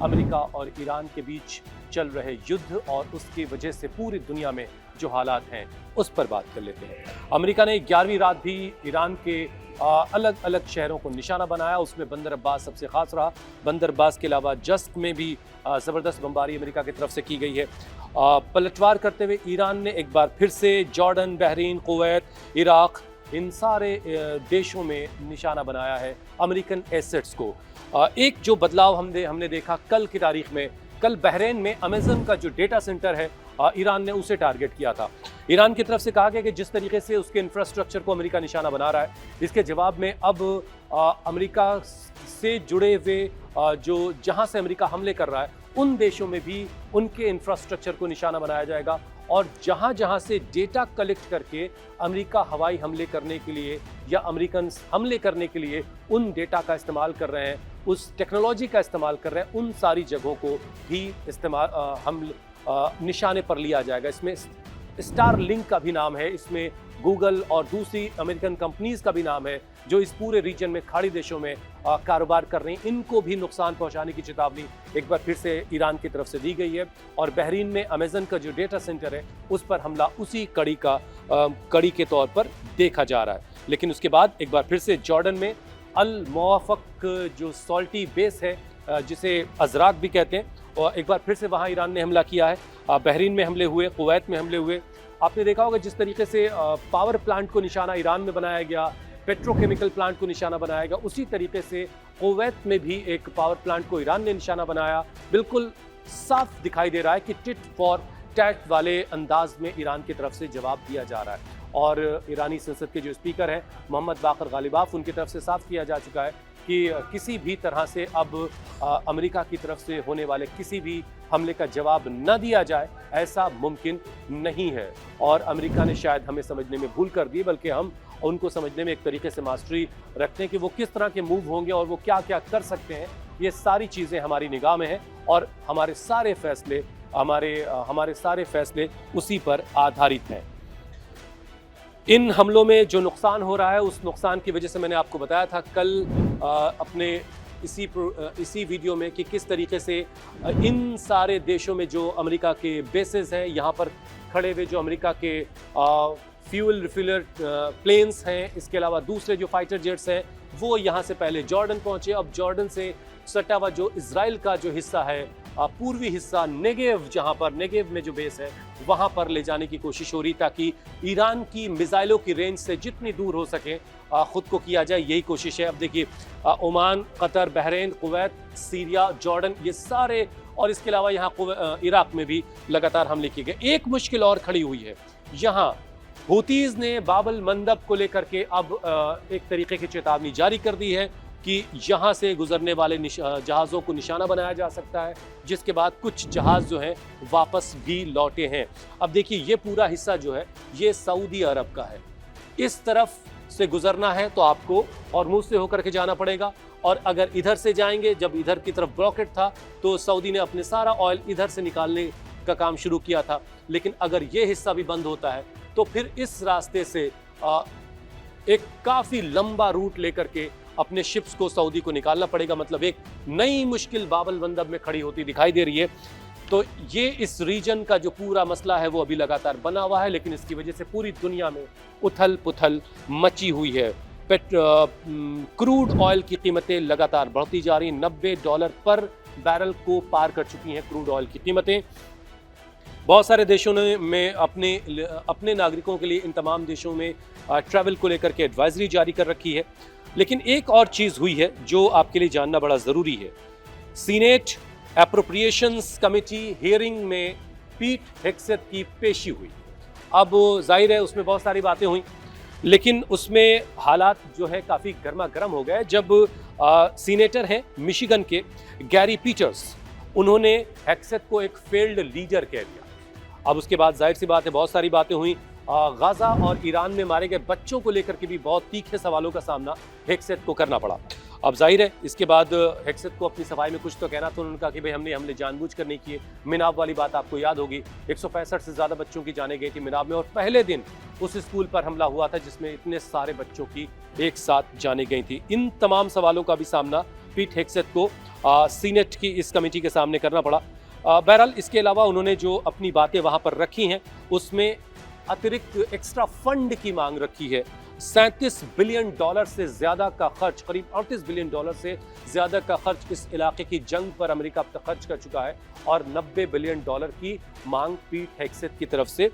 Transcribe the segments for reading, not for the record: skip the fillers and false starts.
America और Iran के बीच चल रहे युद्ध और उसकी वजह से पूरी दुनिया में जो हालात हैं उस पर बात कर लेते हैं। अमेरिका ने 11वीं रात भी ईरान के अलग अलग शहरों को निशाना बनाया, उसमें बंदर अब्बास सबसे खास रहा। बंदर अब्बास के अलावा जस्क में भी ज़बरदस्त बमबारी अमेरिका की तरफ से की गई है। पलटवार करते हुए ईरान ने एक बार फिर से जॉर्डन, बहरीन, कुवैत, इराक, इन सारे देशों में निशाना बनाया है अमेरिकन एसेट्स को। एक जो बदलाव हमने देखा कल की तारीख में, कल बहरीन में अमेज़न का जो डेटा सेंटर है ईरान ने उसे टारगेट किया था। ईरान की तरफ से कहा गया कि जिस तरीके से उसके इंफ्रास्ट्रक्चर को अमेरिका निशाना बना रहा है, इसके जवाब में अब अमेरिका से जुड़े हुए जो जहां से अमेरिका हमले कर रहा है उन देशों में भी उनके इंफ्रास्ट्रक्चर को निशाना बनाया जाएगा। और जहां जहां से डेटा कलेक्ट करके अमेरिका हवाई हमले करने के लिए या अमेरिकन हमले करने के लिए उन डेटा का इस्तेमाल कर रहे हैं, उस टेक्नोलॉजी का इस्तेमाल कर रहे हैं, उन सारी जगहों को भी हम निशाने पर लिया जाएगा। इसमें स्टार लिंक का भी नाम है, इसमें गूगल और दूसरी अमेरिकन कंपनीज का भी नाम है जो इस पूरे रीजन में खाड़ी देशों में कारोबार कर रही हैं। इनको भी नुकसान पहुंचाने की चेतावनी एक बार फिर से ईरान की तरफ से दी गई है। और बहरीन में अमेज़न का जो डेटा सेंटर है उस पर हमला उसी कड़ी के तौर पर देखा जा रहा है। लेकिन उसके बाद एक बार फिर से जॉर्डन में अल मुवाफ़क़ जो सॉल्टी बेस है जिसे अज़राक भी कहते हैं, और एक बार फिर से वहाँ ईरान ने हमला किया है। बहरीन में हमले हुए, कुवैत में हमले हुए। आपने देखा होगा जिस तरीके से पावर प्लांट को निशाना ईरान में बनाया गया, पेट्रोकेमिकल प्लांट को निशाना बनाया गया, उसी तरीके से कुवैत में भी एक पावर प्लांट को ईरान ने निशाना बनाया। बिल्कुल साफ दिखाई दे रहा है कि टिट फॉर टैट वाले अंदाज में ईरान की तरफ से जवाब दिया जा रहा है। और ईरानी संसद के जो स्पीकर हैं मोहम्मद बाकर गालिबाफ, उनकी तरफ से साफ किया जा चुका है कि किसी भी तरह से अब अमेरिका की तरफ से होने वाले किसी भी हमले का जवाब न दिया जाए, ऐसा मुमकिन नहीं है। और अमेरिका ने शायद हमें समझने में भूल कर दी, बल्कि हम उनको समझने में एक तरीके से मास्टरी रखते हैं कि वो किस तरह के मूव होंगे और वो क्या क्या कर सकते हैं। ये सारी चीज़ें हमारी निगाह में हैं और हमारे सारे फैसले उसी पर आधारित हैं। इन हमलों में जो नुकसान हो रहा है उस नुकसान की वजह से मैंने आपको बताया था कल अपने इसी वीडियो में कि किस तरीके से इन सारे देशों में जो अमेरिका के बेसेस हैं, यहाँ पर खड़े हुए जो अमेरिका के फ्यूल रिफिलर प्लेन्स हैं, इसके अलावा दूसरे जो फाइटर जेट्स हैं, वो यहाँ से पहले जॉर्डन पहुँचे। अब जॉर्डन से सटा हुआ जो इजराइल का जो हिस्सा है, पूर्वी हिस्सा नेगेव, जहाँ पर नेगेव में जो बेस है वहाँ पर ले जाने की कोशिश हो रही ताकि ईरान की मिसाइलों की रेंज से जितनी दूर हो सके खुद को किया जाए, यही कोशिश है। अब देखिए Oman, Qatar, Bahrain, Kuwait, Syria, Jordan, ये सारे, और इसके अलावा यहाँ इराक में भी लगातार हमले किए गए। एक मुश्किल और खड़ी हुई है, यहाँ हूतीज ने बाबल मंदब को लेकर के अब एक तरीके की चेतावनी जारी कर दी है कि यहाँ से गुजरने वाले जहाज़ों को निशाना बनाया जा सकता है, जिसके बाद कुछ जहाज़ जो हैं वापस भी लौटे हैं। अब देखिए ये पूरा हिस्सा जो है ये सऊदी अरब का है, इस तरफ से गुजरना है तो आपको हॉर्मुज़ से होकर के जाना पड़ेगा, और अगर इधर से जाएंगे, जब इधर की तरफ ब्लॉकेट था तो सऊदी ने अपने सारा ऑयल इधर से निकालने का काम शुरू किया था। लेकिन अगर ये हिस्सा भी बंद होता है तो फिर इस रास्ते से एक काफ़ी लंबा रूट लेकर के अपने शिप्स को सऊदी को निकालना पड़ेगा। मतलब एक नई मुश्किल बाबल मंदब में खड़ी होती दिखाई दे रही है। तो ये इस रीजन का जो पूरा मसला है वो अभी लगातार बना हुआ है, लेकिन इसकी वजह से पूरी दुनिया में उथल पुथल मची हुई है। क्रूड ऑयल की कीमतें लगातार बढ़ती जा रही हैं, $90 पर बैरल को पार कर चुकी हैं क्रूड ऑयल की कीमतें। बहुत सारे देशों ने में अपने नागरिकों के लिए इन तमाम देशों में ट्रैवल को लेकर के एडवाइजरी जारी कर रखी है। लेकिन एक और चीज़ हुई है जो आपके लिए जानना बड़ा ज़रूरी है। सीनेट एप्रोप्रिएशंस कमेटी हियरिंग में पीट हेग्सेथ की पेशी हुई। अब जाहिर है उसमें बहुत सारी बातें हुई, लेकिन उसमें हालात जो है काफ़ी गर्मा गर्म हो गए जब सीनेटर हैं मिशिगन के गैरी पीटर्स, उन्होंने हेग्सेथ को एक फेल्ड लीडर कह दिया। अब उसके बाद जाहिर सी बात है बहुत सारी बातें हुई। गाज़ा और ईरान में मारे गए बच्चों को लेकर के भी बहुत तीखे सवालों का सामना हेग्सेथ को करना पड़ा। अब जाहिर है इसके बाद हेग्सेथ को अपनी सफाई में कुछ तो कहना था। उन्होंने कहा कि भाई हमने हमले जानबूझकर नहीं किए। मिनाब वाली बात आपको याद होगी, 165 से ज़्यादा बच्चों की जाने गई थी मिनाब में, और पहले दिन उस स्कूल पर हमला हुआ था जिसमें इतने सारे बच्चों की एक साथ जाने गई थी। इन तमाम सवालों का भी सामना पीट हेग्सेथ को सीनेट की इस कमेटी के सामने करना पड़ा। बहरहाल इसके अलावा उन्होंने जो अपनी बातें वहां पर रखी हैं उसमें अतिरिक्त एक्स्ट्रा फंड की मांग रखी है। $37 बिलियन से ज्यादा का खर्च, करीब $38 बिलियन से ज्यादा का खर्च इस इलाके की जंग पर अमेरिका अब तक खर्च कर चुका है और $90 बिलियन की मांग पीट हेग्सेथ की तरफ से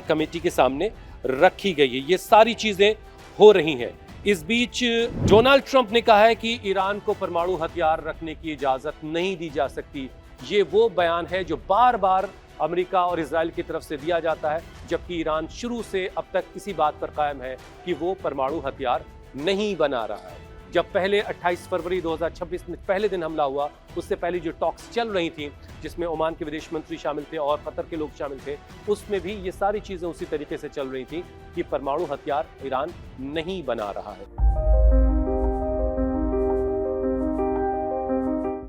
कमेटी के सामने रखी गई है। ये सारी चीजें हो रही हैं। इस बीच डोनाल्ड ट्रंप ने कहा है कि ईरान को परमाणु हथियार रखने की इजाजत नहीं दी जा सकती। ये वो बयान है जो बार बार अमेरिका और इजराइल की तरफ से दिया जाता है, जबकि ईरान शुरू से अब तक इसी बात पर कायम है कि वो परमाणु हथियार नहीं बना रहा है। जब पहले 28 फरवरी 2026 में पहले दिन हमला हुआ, उससे पहले जो टॉक्स चल रही थी जिसमें ओमान के विदेश मंत्री शामिल थे और कतर के लोग शामिल थे, उसमें भी ये सारी चीजें उसी तरीके से चल रही थी कि परमाणु हथियार ईरान नहीं बना रहा है।